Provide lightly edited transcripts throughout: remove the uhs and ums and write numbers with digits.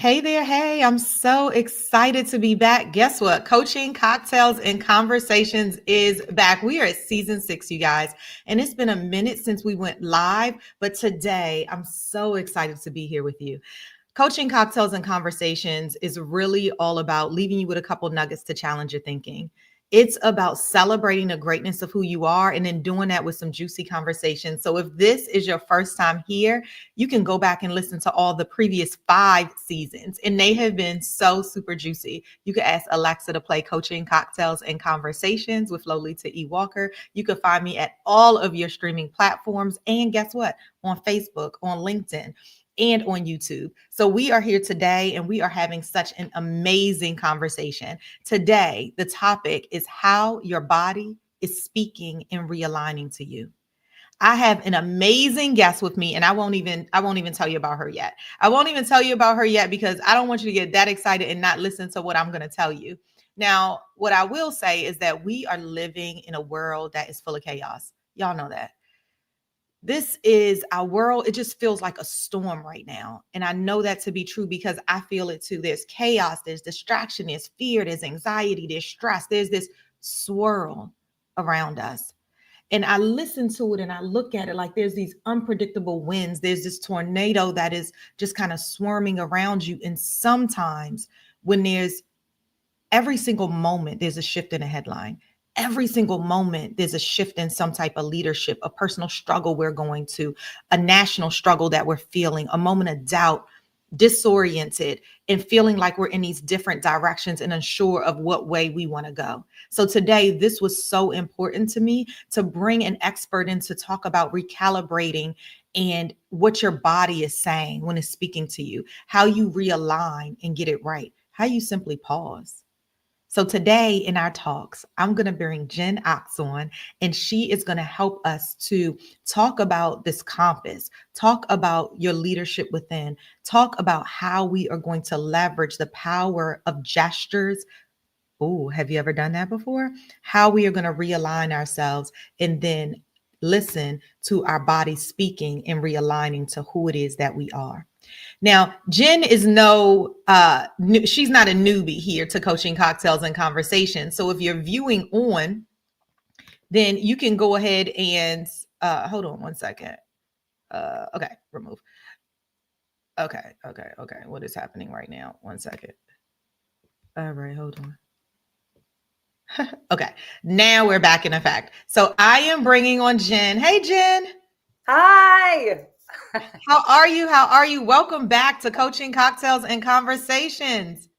Hey there. Hey, I'm so excited to be back. Guess what? Coaching, Cocktails, and Conversations is back. We are at season 6, you guys, and it's been a minute since we went live, but today I'm so excited to be here with you. Coaching, Cocktails, and Conversations is really all about leaving you with a couple nuggets to challenge your thinking. It's about celebrating the greatness of who you are and then doing that with some juicy conversations. So if this is your first time here, you can go back and listen to all the previous 5 seasons, and they have been so super juicy. You can ask Alexa to play Coaching, Cocktails, and Conversations with Lolita E. Walker. You can find me at all of your streaming platforms. And guess what? On Facebook, on LinkedIn, and on YouTube. So we are here today and we are having such an amazing conversation. Today, the topic is how your body is speaking and realigning to you. I have an amazing guest with me, and I won't even tell you about her yet. I won't even tell you about her yet because I don't want you to get that excited and not listen to what I'm going to tell you. Now, what I will say is that we are living in a world that is full of chaos. Y'all know that. This is our world. It just feels like a storm right now. And I know that to be true because I feel it too. There's chaos, there's distraction, there's fear, there's anxiety, there's stress, there's this swirl around us. And I listen to it and I look at it like there's these unpredictable winds. There's this tornado that is just kind of swarming around you. And sometimes when there's every single moment, there's a shift in a headline. Every single moment, there's a shift in some type of leadership, a personal struggle we're going to, a national struggle that we're feeling, a moment of doubt, disoriented, and feeling like we're in these different directions and unsure of what way we want to go. So today, this was so important to me to bring an expert in to talk about recalibrating and what your body is saying when it's speaking to you, how you realign and get it right, how you simply pause. So today in our talks, I'm going to bring Jen Aks on, and she is going to help us to talk about this compass, talk about your leadership within, talk about how we are going to leverage the power of gestures. Oh, have you ever done that before? How we are going to realign ourselves and then listen to our body speaking and realigning to who it is that we are. Now, Jen is she's not a newbie here to Coaching, Cocktails, and Conversations. So if you're viewing on, then you can go ahead and hold on one second. Okay, remove. Okay. What is happening right now? One second. All right, hold on. Okay, now we're back in effect. So I am bringing on Jen. Hey, Jen. Hi. How are you? How are you? Welcome back to Coaching, Cocktails, and Conversations.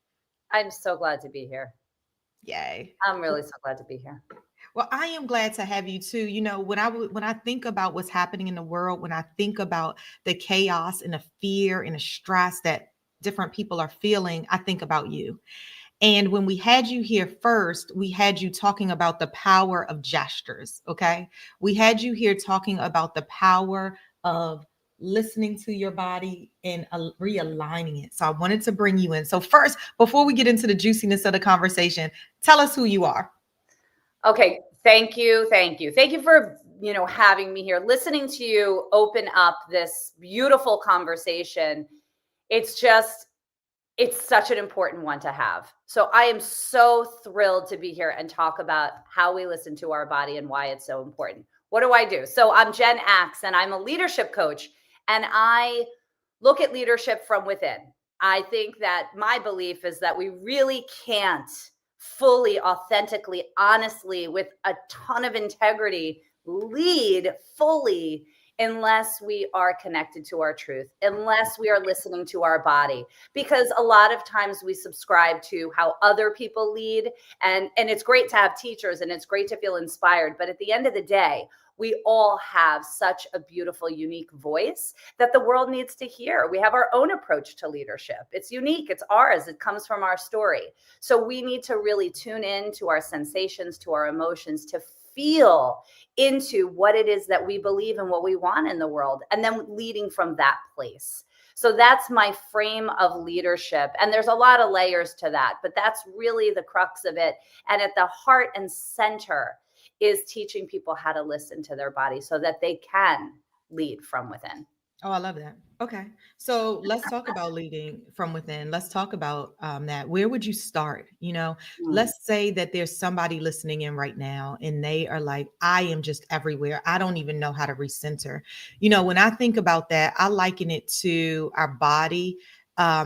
I'm so glad to be here. Yay. I'm really so glad to be here. Well, I am glad to have you too. You know, when I think about what's happening in the world, when I think about the chaos and the fear and the stress that different people are feeling, I think about you. And when we had you here first, we had you talking about the power of gestures, okay? We had you here talking about the power of listening to your body and realigning it. So I wanted to bring you in. So first, before we get into the juiciness of the conversation, tell us who you are. Okay, thank you. Thank you. Thank you for, having me here, listening to you open up this beautiful conversation. It's such an important one to have. So I am so thrilled to be here and talk about how we listen to our body and why it's so important. What do I do? So I'm Jen Aks and I'm a leadership coach, and I look at leadership from within. I think that my belief is that we really can't fully, authentically, honestly, with a ton of integrity, lead fully unless we are connected to our truth, unless we are listening to our body. Because a lot of times we subscribe to how other people lead, and it's great to have teachers and it's great to feel inspired. But at the end of the day, we all have such a beautiful, unique voice that the world needs to hear. We have our own approach to leadership. It's unique. It's ours. It comes from our story. So we need to really tune in to our sensations, to our emotions, to feel into what it is that we believe and what we want in the world, and then leading from that place. So that's my frame of leadership. And there's a lot of layers to that, but that's really the crux of it. And at the heart and center is teaching people how to listen to their body so that they can lead from within. Oh, I love that. Okay. So let's talk about leading from within. Let's talk about that. Where would you start? Mm. Let's say that there's somebody listening in right now and they are like, I am just everywhere. I don't even know how to recenter. When I think about that, I liken it to our body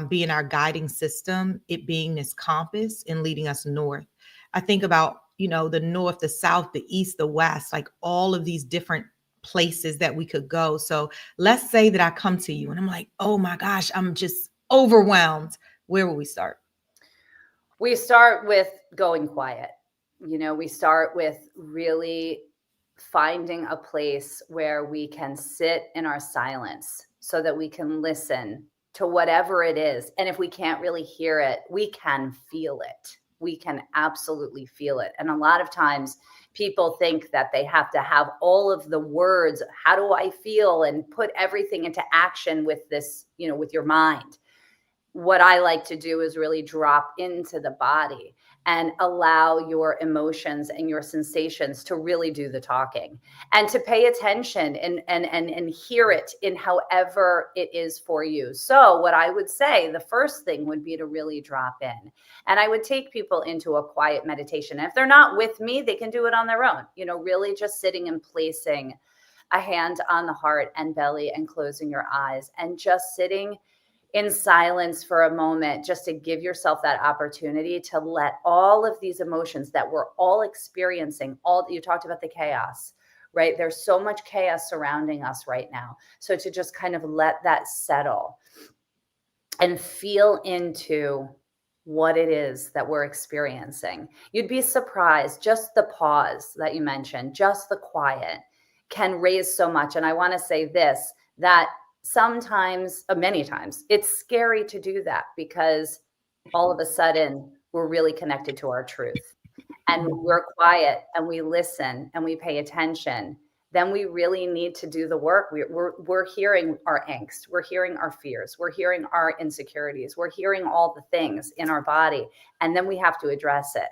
being our guiding system, it being this compass and leading us north. I think about, the north, the south, the east, the west, like all of these different places that we could go. So let's say that I come to you and I'm like, oh my gosh, I'm just overwhelmed. Where will we start? We start with going quiet. We start with really finding a place where we can sit in our silence so that we can listen to whatever it is. And if we can't really hear it, we can feel it. We can absolutely feel it. And a lot of times people think that they have to have all of the words, how do I feel, and put everything into action with this, with your mind. What I like to do is really drop into the body and allow your emotions and your sensations to really do the talking, and to pay attention and hear it in however it is for you. So what I would say, the first thing would be to really drop in. And I would take people into a quiet meditation. And if they're not with me, they can do it on their own, really just sitting and placing a hand on the heart and belly and closing your eyes and just sitting in silence for a moment, just to give yourself that opportunity to let all of these emotions that we're all experiencing, all you talked about the chaos, right? There's so much chaos surrounding us right now. So to just kind of let that settle and feel into what it is that we're experiencing. You'd be surprised, just the pause that you mentioned, just the quiet can raise so much. And I want to say this, that sometimes, many times, it's scary to do that because all of a sudden we're really connected to our truth. And when Mhm. we're quiet and we listen and we pay attention, then we really need to do the work. We're hearing our angst, we're hearing our fears, we're hearing our insecurities, we're hearing all the things in our body, and then we have to address it.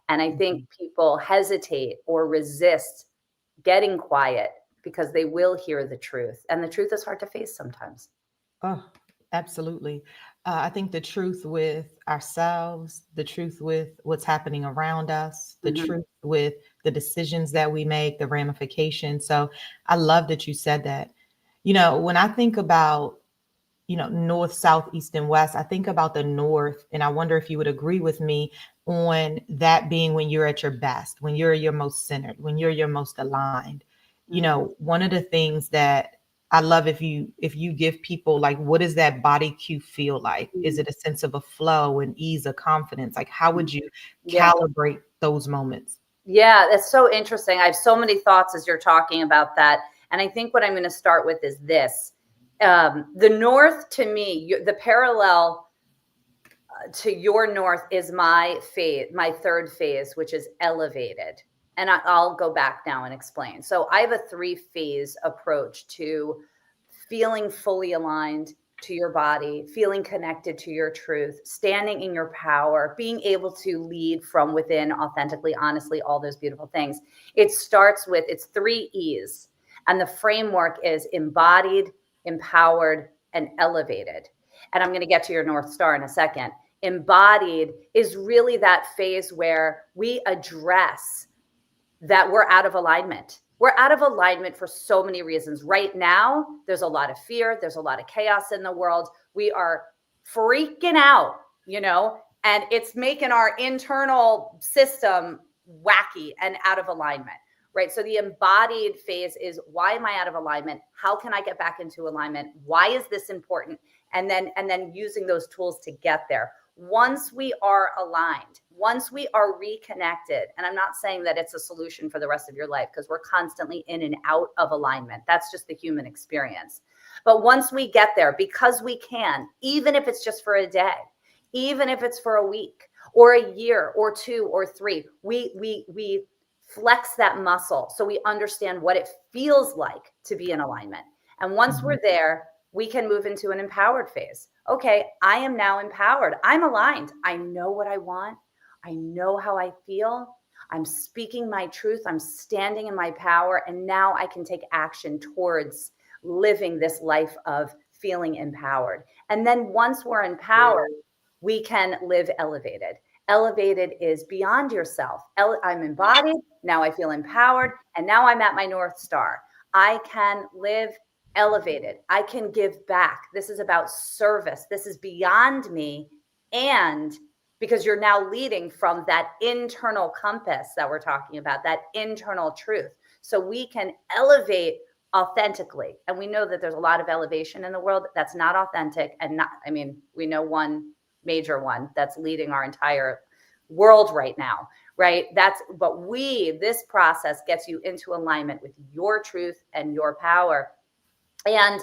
And I think Mhm. people hesitate or resist getting quiet because they will hear the truth, and the truth is hard to face sometimes. Oh, absolutely. I think the truth with ourselves, the truth with what's happening around us, the Mhm. truth with the decisions that we make, the ramifications. So I love that you said that. When I think about north, south, east, and west. I think about the north, and I wonder if you would agree with me on that being when you're at your best, when you're your most centered, when you're your most aligned. Mhm. One of the things that I love if you give people like, what does that body cue feel like? Is Mhm. it a sense of a flow and ease, a confidence? Like, how would you Yeah. calibrate those moments? Yeah, that's so interesting. I have so many thoughts as you're talking about that. And I think what I'm going to start with is this. The North, to me, the parallel to your North is my phase, my third phase, which is elevated. And I'll go back now and explain. So I have a three-phase approach to feeling fully aligned to your body, feeling connected to your truth, standing in your power, being able to lead from within authentically, honestly, all those beautiful things. It starts with it's 3 E's. And the framework is embodied, empowered, and elevated. And I'm going to get to your North Star in a second. Embodied is really that phase where we address that we're out of alignment. We're out of alignment for so many reasons. Right now, there's a lot of fear, there's a lot of chaos in the world. We are freaking out, and it's making our internal system wacky and out of alignment. Right. So the embodied phase is, why am I out of alignment? How can I get back into alignment? Why is this important? And then using those tools to get there. Once we are aligned, once we are reconnected, and I'm not saying that it's a solution for the rest of your life because we're constantly in and out of alignment. That's just the human experience. But once we get there, because we can, even if it's just for a day, even if it's for a week or a year or 2 or 3, we flex that muscle so we understand what it feels like to be in alignment. And once Mhm. we're there, we can move into an empowered phase. Okay, I am now empowered. I'm aligned. I know what I want. I know how I feel. I'm speaking my truth. I'm standing in my power. And now I can take action towards living this life of feeling empowered. And then once we're empowered, we can live elevated. Elevated is beyond yourself. I'm embodied. Now I feel empowered. And now I'm at my North Star. I can live elevated. I can give back. This is about service. This is beyond me. And because you're now leading from that internal compass that we're talking about, that internal truth. So we can elevate authentically. And we know that there's a lot of elevation in the world that's not authentic. And not, I mean, we know one major one that's leading our entire world right now, right? This process gets you into alignment with your truth and your power. And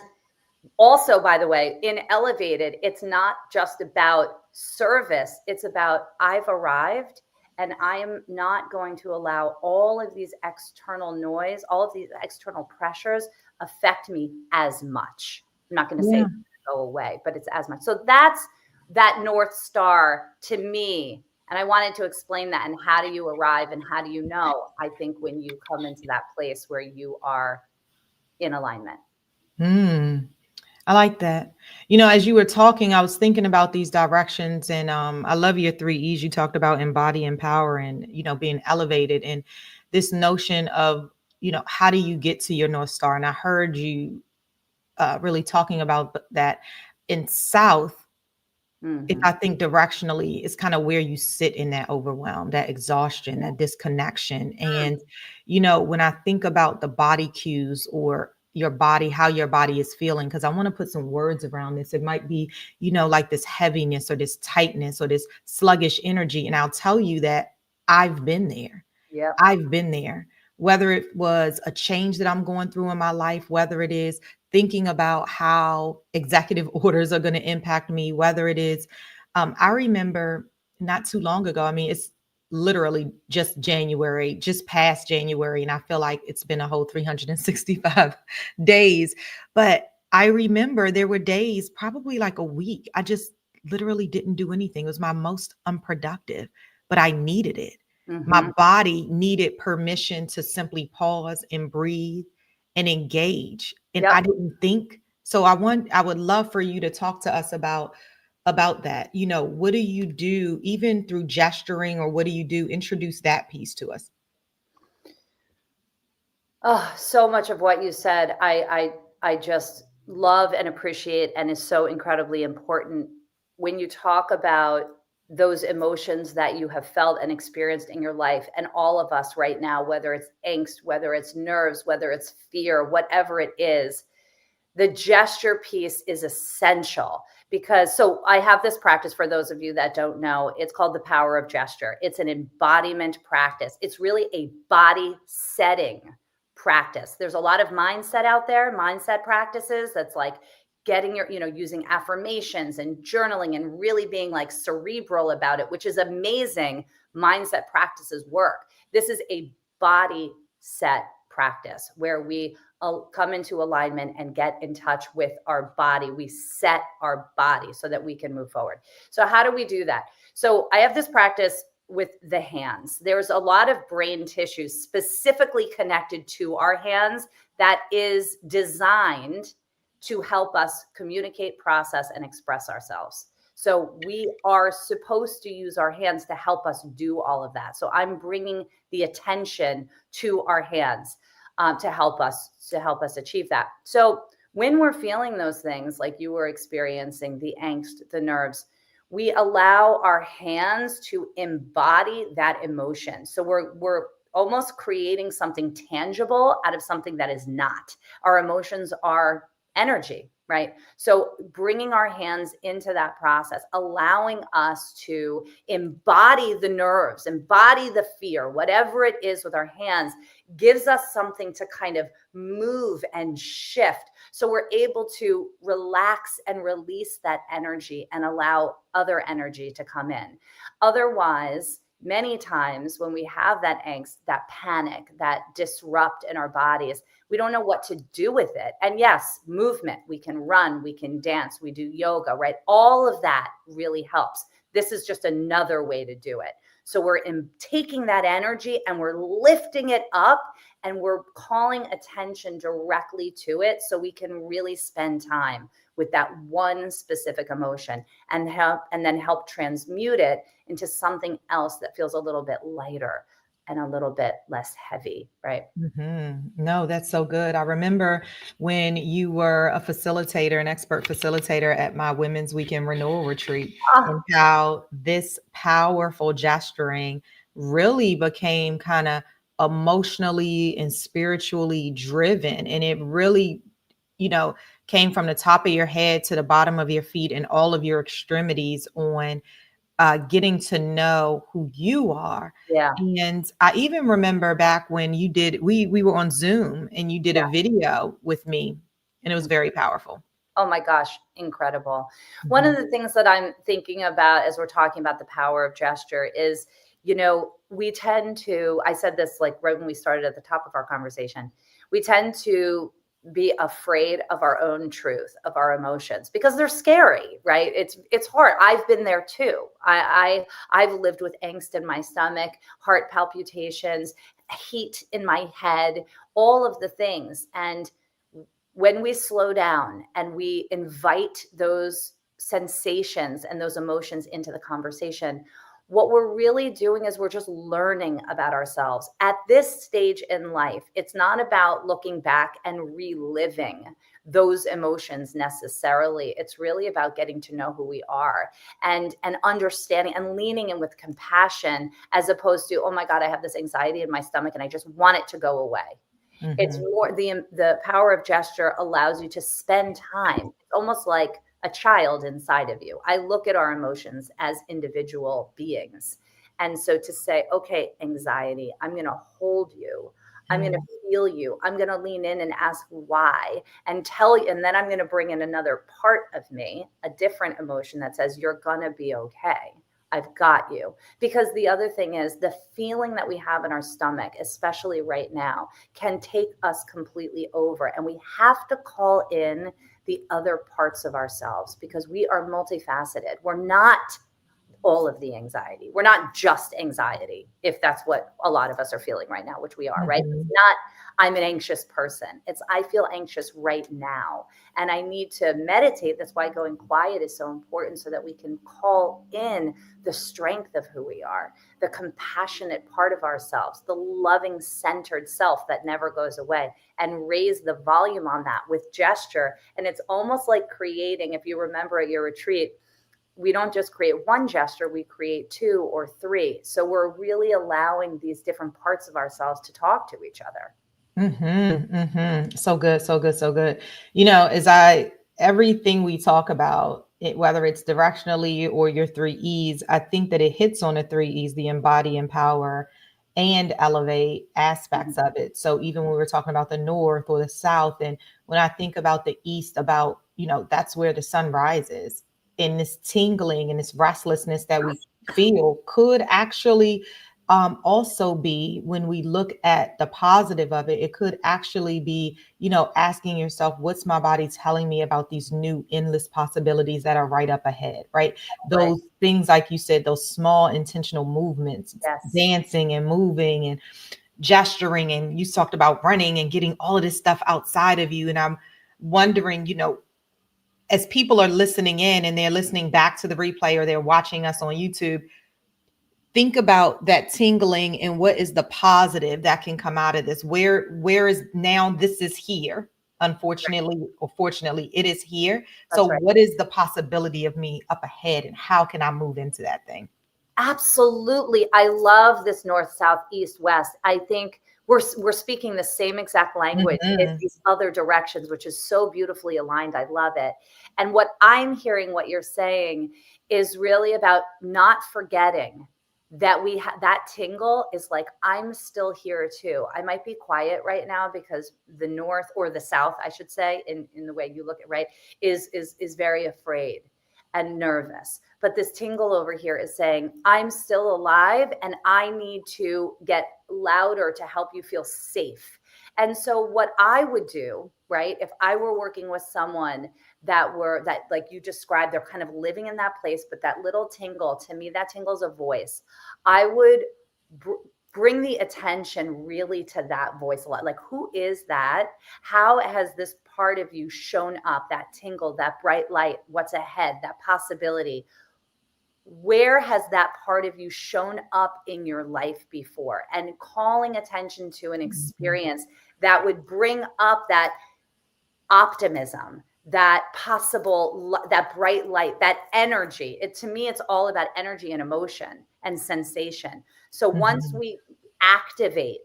also, by the way, in elevated, it's not just about service. It's about I've arrived and I am not going to allow all of these external noise, all of these external pressures affect me as much. I'm not going to say go away, but it's as much. So that's that North Star to me. And I wanted to explain that. And how do you arrive and how do you know? I think when you come into that place where you are in alignment. I like that. As you were talking, I was thinking about these directions, and I love your 3 E's. You talked about embody, empower, and being elevated, and this notion of how do you get to your North Star? And I heard you really talking about that in South. If I think directionally, it's kind of where you sit in that overwhelm, that exhaustion, that disconnection. And, when I think about the body cues or your body, how your body is feeling, because I want to put some words around this. It might be, like this heaviness or this tightness or this sluggish energy. And I'll tell you that I've been there. Yeah. I've been there, whether it was a change that I'm going through in my life, whether it is thinking about how executive orders are going to impact me, whether it is, I remember not too long ago, I mean, it's literally just January, just past January, and I feel like it's been a whole 365 days. But I remember there were days, probably like a week, I just literally didn't do anything. It was my most unproductive, but I needed it. My body needed permission to simply pause and breathe and engage. And I didn't think. So I would love for you to talk to us about that. What do you do even through gesturing, or what do you do? Introduce that piece to us. Oh, so much of what you said, I just love and appreciate, and is so incredibly important when you talk about those emotions that you have felt and experienced in your life. And all of us right now, whether it's angst, whether it's nerves, whether it's fear, whatever it is, the gesture piece is essential. Because so I have this practice, for those of you that don't know, it's called the power of gesture. It's an embodiment practice. It's really a body setting practice. There's a lot of mindset out there, mindset practices that's like getting your, using affirmations and journaling and really being like cerebral about it, which is amazing. Mindset practices work. This is a body set practice where we come into alignment and get in touch with our body. We set our body so that we can move forward. So how do we do that? So I have this practice with the hands. There's a lot of brain tissue specifically connected to our hands that is designed to help us communicate, process, and express ourselves. So we are supposed to use our hands to help us do all of that. So I'm bringing the attention to our hands to help us achieve that. So when we're feeling those things, like you were experiencing, the angst, the nerves, we allow our hands to embody that emotion. So we're almost creating something tangible out of something that is not. Our emotions are energy, right? So bringing our hands into that process, allowing us to embody the nerves, embody the fear, whatever it is with our hands, gives us something to kind of move and shift. So we're able to relax and release that energy and allow other energy to come in. Otherwise, many times when we have that angst, that panic, that disrupt in our bodies, we don't know what to do with it. And yes, movement, we can run, we can dance, we do yoga, right? All of that really helps. This is just another way to do it. So we're taking that energy and we're lifting it up and we're calling attention directly to it so we can really spend time with that one specific emotion and then help transmute it into something else that feels a little bit lighter and a little bit less heavy, right? No, that's so good. I remember when you were a facilitator, an expert facilitator at my Women's Weekend Renewal Retreat, and Ah, how this powerful gesturing really became kind of emotionally and spiritually driven. And it really, you know, came from the top of your head to the bottom of your feet and all of your extremities on getting to know who you are. yeah, And I even remember back when you did, we were on Zoom and you did a yeah. video with me, and it was very powerful. Oh my gosh, incredible. One of Mhm. the things that I'm thinking about as we're talking about the power of gesture is, we tend to, I said this like right when we started at the top of our conversation, we tend to be afraid of our own truth, of our emotions because they're scary, right? It's hard. I've been there too. I've lived with angst in my stomach, heart palpitations, heat in my head, all of the things. And when we slow down and we invite those sensations and those emotions into the conversation, what we're really doing is we're just learning about ourselves at this stage in life. It's not about looking back and reliving those emotions necessarily. It's really about getting to know who we are and understanding and leaning in with compassion, as opposed to, oh my God, I have this anxiety in my stomach and I just want it to go away. It's Mhm. more, the power of gesture allows you to spend time. It's almost like a child inside of you. I look at our emotions as individual beings. And so to say, okay, anxiety, I'm going to hold you. I'm going to Mm. feel you. I'm going to lean in and ask why and tell you. And then I'm going to bring in another part of me, a different emotion that says, you're going to be okay. I've got you. Because the other thing is the feeling that we have in our stomach, especially right now, can take us completely over. And we have to call in the other parts of ourselves because we are multifaceted. We're not all of the anxiety. We're not just anxiety, if that's what a lot of us are feeling right now, which we are, right? It's Mhm. not, I'm an anxious person. It's, I feel anxious right now. And I need to meditate. That's why going quiet is so important so that we can call in the strength of who we are, the compassionate part of ourselves, the loving, centered self that never goes away, and raise the volume on that with gesture. And it's almost like creating, if you remember at your retreat, we don't just create one gesture, we create two or three. So we're really allowing these different parts of ourselves to talk to each other. So good, so good, so good. As I everything we talk about, whether it's directionally or your three E's, I think that it hits on the three E's, the embody, empower, and elevate aspects of it. So even when we're talking about the north or the south, and when I think about the east, about that's where the sun rises, and this tingling and this restlessness that we feel could actually also be, when we look at the positive of it, it could actually be, asking yourself, what's my body telling me about these new endless possibilities that are right up ahead, right? Right. Those things, like you said, those small intentional movements, Yes. dancing and moving and gesturing. And you talked about running and getting all of this stuff outside of you. And I'm wondering, as people are listening in and they're listening back to the replay or they're watching us on YouTube, think about that tingling and what is the positive that can come out of this. Where is now, this is here, unfortunately or fortunately, it is here. So That's right. what is the possibility of me up ahead, and how can I move into that thing? Absolutely. I love this north, south, east, west. I think we're speaking the same exact language in Mhm. these other directions, which is so beautifully aligned. I love it. And what I'm hearing, what you're saying, is really about not forgetting that that tingle is like, I'm still here too. I might be quiet right now because the north, or the south, I should say, in the way you look at, right, is very afraid and nervous. But this tingle over here is saying, I'm still alive and I need to get louder to help you feel safe. And so what I would do, right, if I were working with someone that like you described, they're kind of living in that place, but that little tingle, to me, that tingle is a voice. I would bring the attention really to that voice a lot. Like, who is that? How has this part of you shown up, that tingle, that bright light, what's ahead, that possibility? Where has that part of you shown up in your life before? And calling attention to an Mhm. experience that would bring up that optimism, that possible, that bright light, that energy. It, to me, it's all about energy and emotion and sensation. So once Mhm. we activate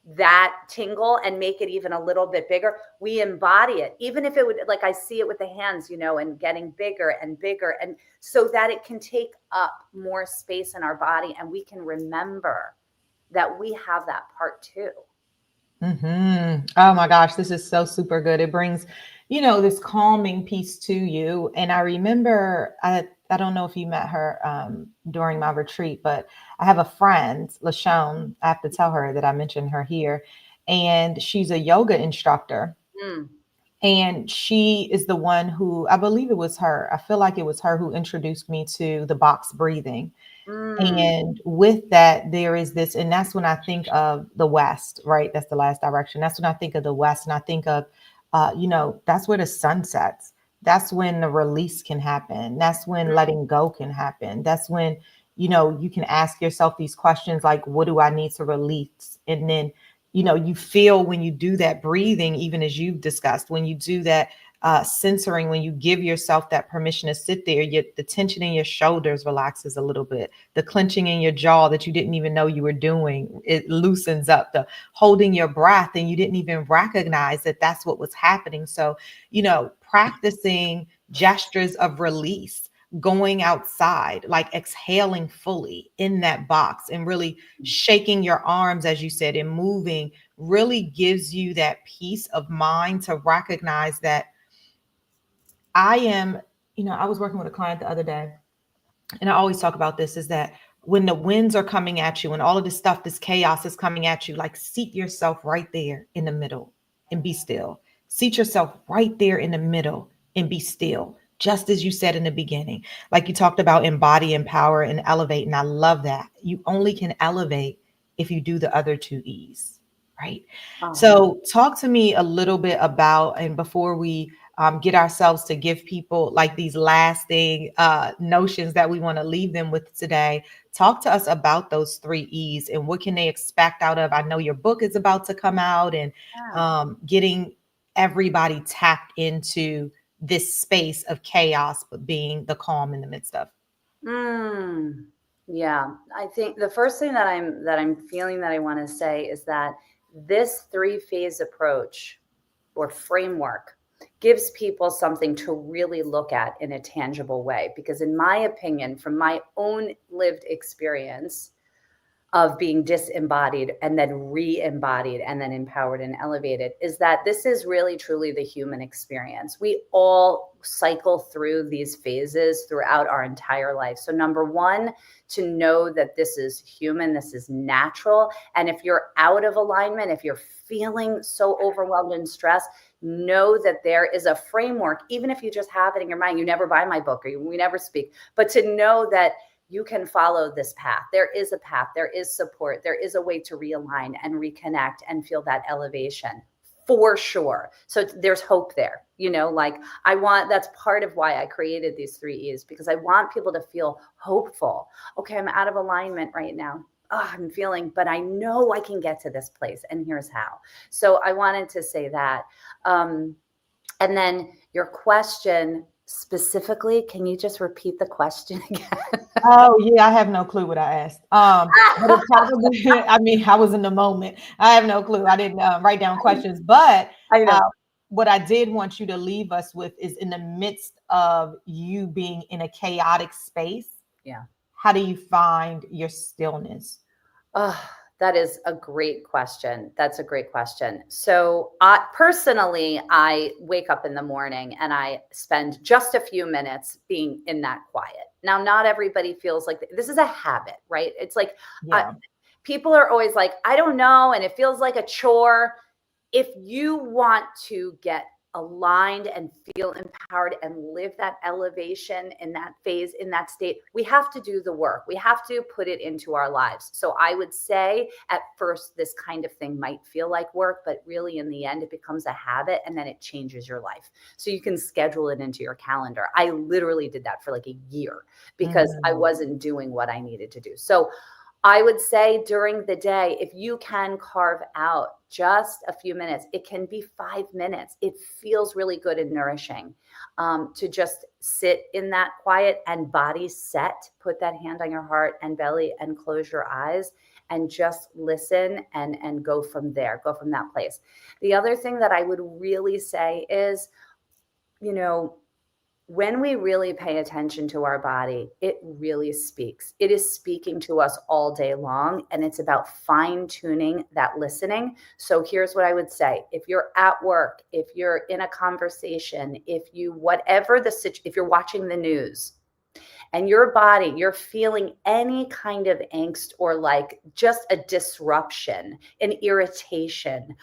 that tingle and make it even a little bit bigger, we embody it, even if it would, like, I see it with the hands, and getting bigger and bigger, and so that it can take up more space in our body, and we can remember that we have that part too. Oh my gosh, this is so super good. It brings, this calming piece to you. And I remember, I don't know if you met her during my retreat, but I have a friend, Lashone. I have to tell her that I mentioned her here, and she's a yoga instructor. Mm, And she is the one who, I believe it was her. I feel like it was her who introduced me to the box breathing. mm, And with that, there is this, and that's when I think of the West, right? That's the last direction. That's when I think of the West, and I think of, that's where the sun sets. That's when the release can happen. That's when mm, letting go can happen. That's when, you can ask yourself these questions like, what do I need to release? And then, you feel when you do that breathing, even as you've discussed, when you do that censoring, when you give yourself that permission to sit there, the tension in your shoulders relaxes a little bit. The clenching in your jaw that you didn't even know you were doing, it loosens up. The holding your breath and you didn't even recognize that that's what was happening. So, practicing gestures of release, going outside, like exhaling fully in that box and really shaking your arms, as you said, and moving really gives you that peace of mind to recognize that I am, I was working with a client the other day, and I always talk about this, is that when the winds are coming at you and all of this stuff, this chaos is coming at you, like seat yourself right there in the middle and be still. Seat yourself right there in the middle and be still. Just as you said in the beginning, like you talked about embody, empower, and elevate. And I love that. You only can elevate if you do the other two E's, right? oh, So, talk to me a little bit about, and before we get ourselves to give people like these lasting notions that we want to leave them with today. Talk to us about those three E's and what can they expect out of. I know your book is about to come out, and yeah. getting everybody tapped into this space of chaos, but being the calm in the midst of. Mm, yeah. I think the first thing that I'm feeling that I want to say is that this three-phase approach or framework gives people something to really look at in a tangible way. Because, in my opinion, from my own lived experience of being disembodied and then re-embodied and then empowered and elevated, is that this is really truly the human experience. We all cycle through these phases throughout our entire life. So number one, to know that this is human, this is natural. And if you're out of alignment, if you're feeling so overwhelmed and stressed, know that there is a framework. Even if you just have it in your mind, you never buy my book or we never speak, but to know that you can follow this path. There is a path, there is support, there is a way to realign and reconnect and feel that elevation for sure. So there's hope there. Like, that's part of why I created these three E's, because I want people to feel hopeful. Okay, I'm out of alignment right now. Oh, I'm feeling, but I know I can get to this place, and here's how. So I wanted to say that. And then your question specifically, can you just repeat the question again? Oh yeah, I have no clue what I asked. But it probably, I mean, I was in the moment. I have no clue. I didn't write down questions, but I uh, know. what I did want you to leave us with is, in the midst of you being in a chaotic space, Yeah. how do you find your stillness? Oh, that is a great question. That's a great question. So, personally, I wake up in the morning and I spend just a few minutes being in that quiet. Now, not everybody feels like this is a habit, right? It's like, uh, Yeah. people are always like, I don't know, and it feels like a chore. If you want to get aligned and feel empowered and live that elevation in that phase, in that state, we have to do the work. We have to put it into our lives. So I would say at first, this kind of thing might feel like work, but really in the end, it becomes a habit and then it changes your life. So you can schedule it into your calendar. I literally did that for like a year because I wasn't doing what I needed to do. So I would say during the day, if you can carve out just a few minutes, it can be 5 minutes. It feels really good and nourishing to just sit in that quiet and body set. Put that hand on your heart and belly and close your eyes and just listen and go from there, go from that place. The other thing that I would really say is, you know, when we really pay attention to our body, it really speaks. It is speaking to us all day long, and it's about fine tuning that listening. So here's what I would say. If you're at work, if you're in a conversation, if you, whatever the situation, if you're watching the news and your body, you're feeling any kind of angst or like just a disruption, an irritation,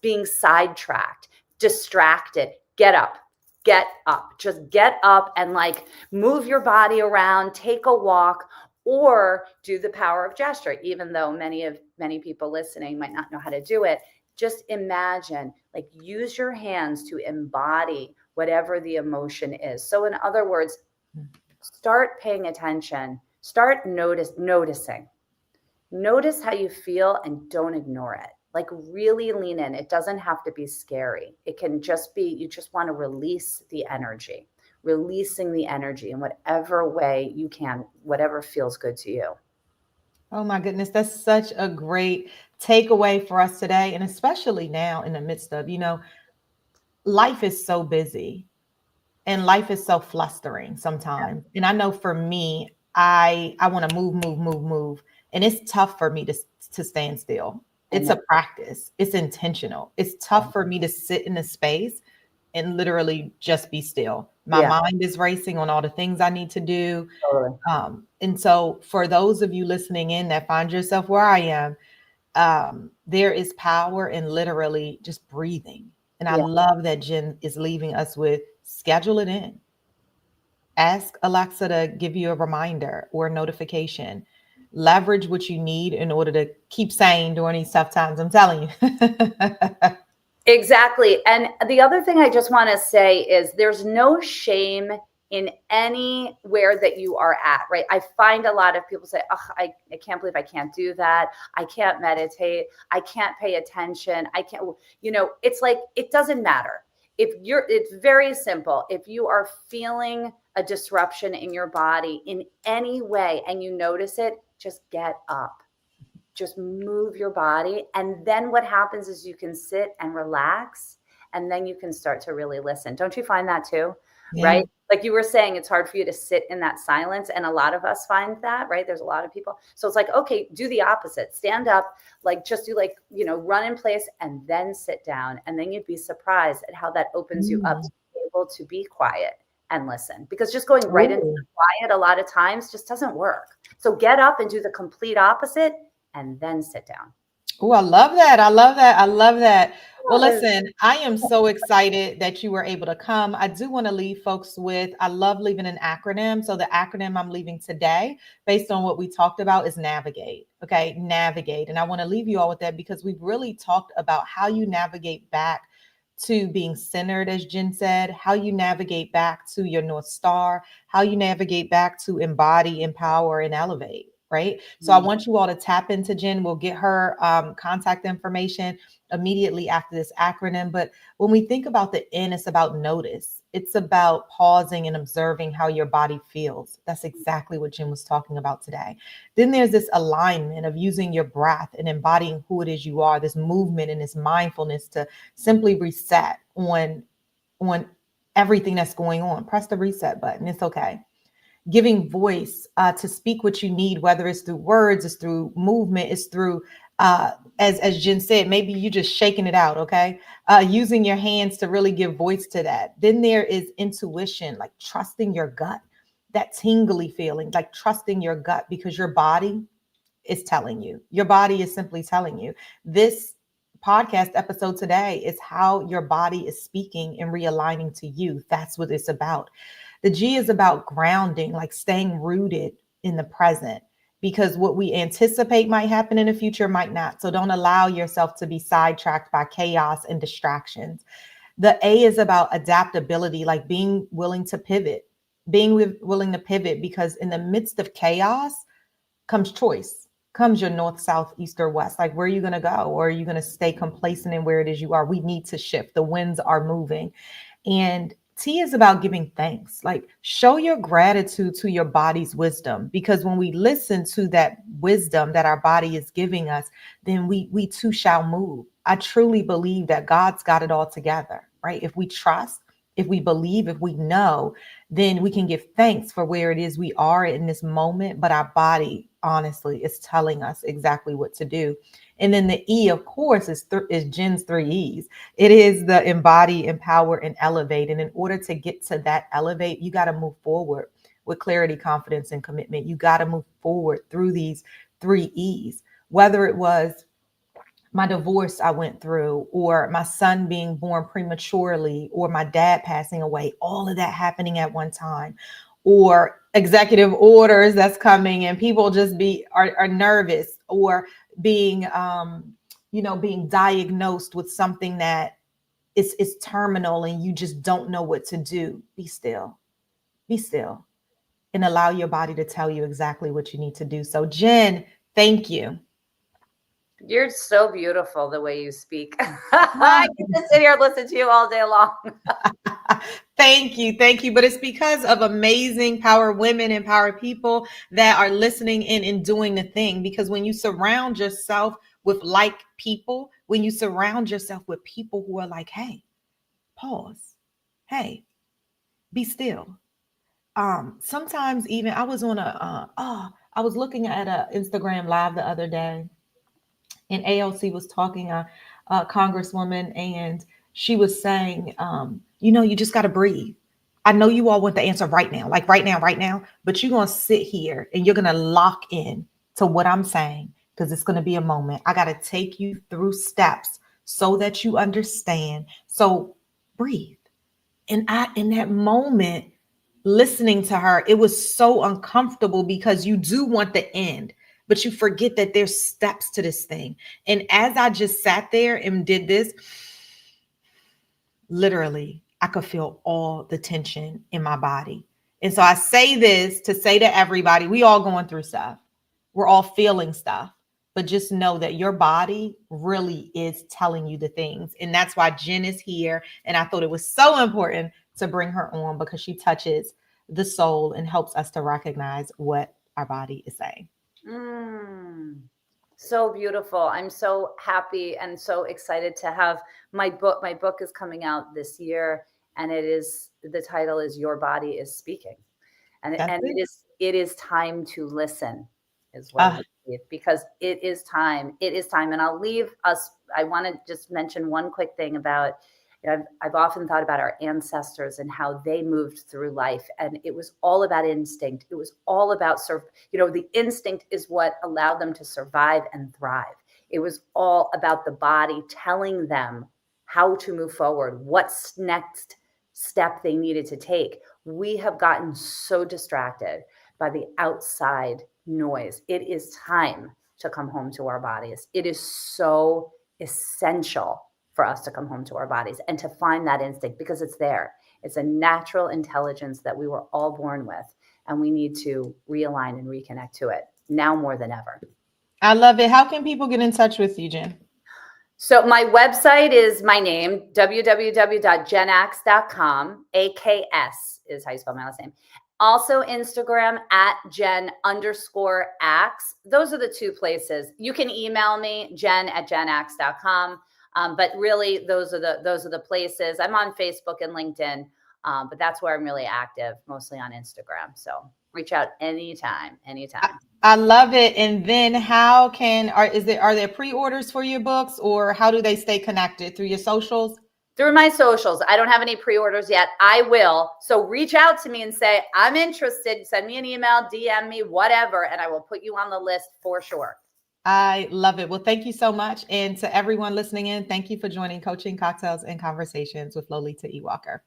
being sidetracked, distracted, get up. Get up, just get up and like move your body around, take a walk, or do the power of gesture. Even though many people listening might not know how to do it, just imagine, like, use your hands to embody whatever the emotion is. So in other words, start paying attention, start noticing. Notice how you feel and don't ignore it. Like, really lean in. It doesn't have to be scary. It can just be, you just want to release the energy, releasing the energy in whatever way you can, whatever feels good to you. Oh my goodness, that's such a great takeaway for us today. And especially now in the midst of, life is so busy and life is so flustering sometimes. And I know for me, I want to move, move, move, move. And it's tough for me to stand still. I It's know. a practice. It's intentional. It's tough for me to sit in a space and literally just be still. My Yeah, mind is racing on all the things I need to do. totally. And so for those of you listening in that find yourself where I am, there is power in literally just breathing. And I Yeah. love that Jen is leaving us with schedule it in. Ask Alexa to give you a reminder or a notification. Leverage what you need in order to keep sane during these tough times. I'm telling you. Exactly. And the other thing I just want to say is there's no shame in anywhere that you are at, right? I find a lot of people say, oh, I can't believe I can't do that. I can't meditate. I can't pay attention. I can't, it's like, it doesn't matter. It's very simple. If you are feeling a disruption in your body in any way and you notice it, just get up, just move your body. And then what happens is you can sit and relax, and then you can start to really listen. Don't you find that too? Yeah. Right? Like you were saying, it's hard for you to sit in that silence. And a lot of us find that, right? There's a lot of people. So it's like, okay, do the opposite. Stand up, like just do like, run in place and then sit down. And then you'd be surprised at how that opens you up Mm. to be able to be quiet and listen. Because just going right into Oh. the quiet a lot of times just doesn't work. So get up and do the complete opposite and then sit down. Oh, I love that. I love that. I love that. Well, Yes. listen, I am so excited that you were able to come. I do want to leave folks with, I love leaving an acronym. So the acronym I'm leaving today, based on what we talked about, is navigate. Okay, navigate. And I want to leave you all with that because we've really talked about how you navigate back to being centered, as Jen said, how you navigate back to your North Star, how you navigate back to embody, empower, and elevate. Right. So I Mm. want you all to tap into Jen. We'll get her contact information immediately after this acronym. But when we think about the N, it's about notice. It's about pausing and observing how your body feels. That's exactly what Jen was talking about today. Then there's this alignment of using your breath and embodying who it is you are, this movement and this mindfulness to simply reset on everything that's going on. Press the reset button. It's okay. Giving voice to speak what you need, whether it's through words, it's through movement, it's through as Jen said, maybe you just shaking it out, okay? Using your hands to really give voice to that. Then there is intuition, like trusting your gut, that tingly feeling, like trusting your gut because your body is telling you. Your body is simply telling you this podcast episode today is how your body is speaking and realigning to you. That's what it's about. The G is about grounding, like staying rooted in the present, because what we anticipate might happen in the future might not. So don't allow yourself to be sidetracked by chaos and distractions. The A is about adaptability, like being willing to pivot, willing to pivot, because in the midst of chaos comes choice, comes your north, south, east, or west. Like, where are you going to go? Or are you going to stay complacent in where it is you are? We need to shift. The winds are moving. And T is about giving thanks. Like, show your gratitude to your body's wisdom, because when we listen to that wisdom that our body is giving us, then we too shall move. I truly believe that God's got it all together, right? If we trust, if we believe, if we know, then we can give thanks for where it is we are in this moment. But our body, honestly, is telling us exactly what to do. And then the E, of course, is Jen's 3 E's. It is the embody, empower, and elevate. And in order to get to that elevate, you got to move forward with clarity, confidence, and commitment. You got to move forward through these 3 E's, whether it was my divorce I went through, or my son being born prematurely, or my dad passing away, all of that happening at one time, or executive orders that's coming and people just are nervous, or being being diagnosed with something that is terminal and you just don't know what to do. Be still. Be still and allow your body to tell you exactly what you need to do. So Jen, thank you. You're so beautiful the way you speak. I can just sit here and listen to you all day long. Thank you. Thank you. But it's because of amazing power women and power people that are listening in and doing the thing. Because when you surround yourself with like people, when you surround yourself with people who are like, hey, pause, hey, be still. Sometimes even I was on I was looking at a Instagram live the other day, and AOC was talking, a congresswoman, and she was saying, you just got to breathe. I know you all want the answer right now, like right now, but you're going to sit here and you're going to lock in to what I'm saying, because it's going to be a moment. I got to take you through steps so that you understand. So breathe. And in that moment, listening to her, it was so uncomfortable, because you do want the end, but you forget that there's steps to this thing. And as I just sat there and did this, literally, I could feel all the tension in my body. And so I say this to say to everybody, we all going through stuff. We're all feeling stuff, but just know that your body really is telling you the things. And that's why Jen is here. And I thought it was so important to bring her on, because she touches the soul and helps us to recognize what our body is saying. Mm, so beautiful. I'm so happy and so excited to have my book. My book is coming out this year, and the title is Your Body is Speaking. That's And it. it is time to listen, is what Uh, I believe, because it is time. It is time. And I'll leave us. I want to just mention one quick thing about, I've often thought about our ancestors and how they moved through life, and it was all about instinct. It was all about the instinct is what allowed them to survive and thrive. It was all about the body telling them how to move forward, what's next step they needed to take. We have gotten so distracted by the outside noise. It is time to come home to our bodies. It is so essential for us to come home to our bodies and to find that instinct, because it's there. It's a natural intelligence that we were all born with, and we need to realign and reconnect to it now more than ever. I love it. How can people get in touch with you, Jen? So my website is my name, www.jenaks.com. AKS is how you spell my last name. Also Instagram at Jen_Aks. Those are the two places. You can email me, jen@jenaks.com. But really, those are the places. I'm on Facebook and LinkedIn, but that's where I'm really active, mostly on Instagram. So reach out anytime. I love it. And then are there pre-orders for your books, or how do they stay connected through your socials? Through my socials. I don't have any pre-orders yet. I will. So reach out to me and say, I'm interested. Send me an email, DM me, whatever, and I will put you on the list for sure. I love it. Well, thank you so much. And to everyone listening in, thank you for joining Coaching Cocktails and Conversations with Lolita E. Walker.